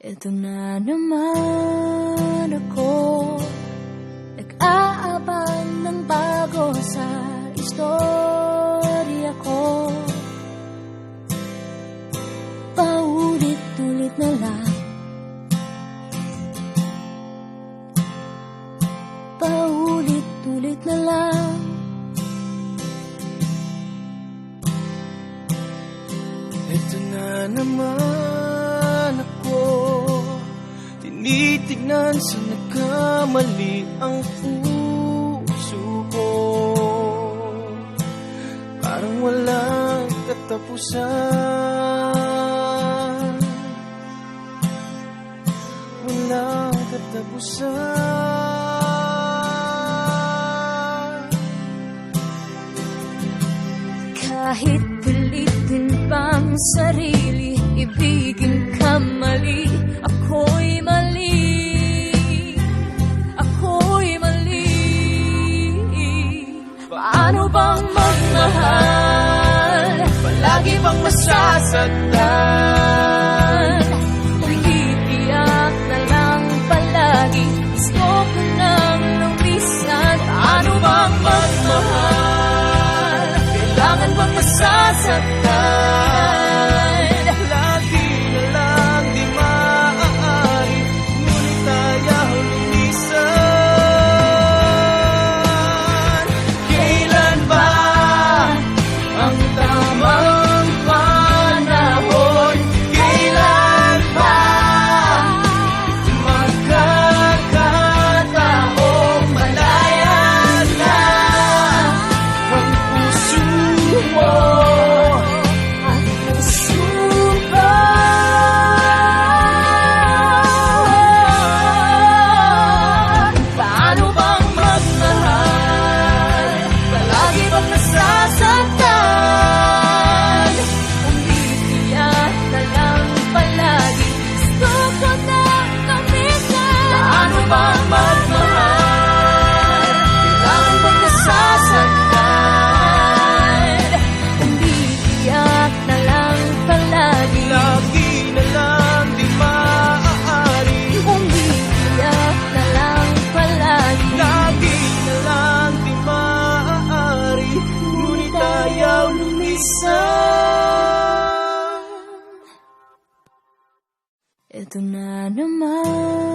Ito na naman ako, nag-aabang ng bago sa istorya ko. Paulit-ulit na lang, paulit-ulit na lang. Ito na naman ako, tinitignan sa nagkamali ang puso ko. Parang walang katapusan, walang katapusan. Kahit pilitin pang sarili, ibigin ka mali, ako'y mali, ako'y mali. Paano bang magmahal, palagi bang masasaktan? Umiiyak na lang palagi, gusto ko nang lumisan. Paano bang magmahal, kailangan bang masasaktan? Lagi na lang di maaari, ngunit ayaw lumisan. Kailan ba ang tamang panahon? Kailan ba magkakataong malaya na ang puso mo? Paano bang magmahal, palagi bang nasasaktan? Umiiyak na lang palagi, gusto ko nang lumisan. Paano bang magmahal, kailangan bang nasasaktan? Umiiyak na lang palagi, Lagi na lang di maaari, umiiyak na lang palagi. lagi na lang di maaari, ngunit ayaw lumisan. Ito na naman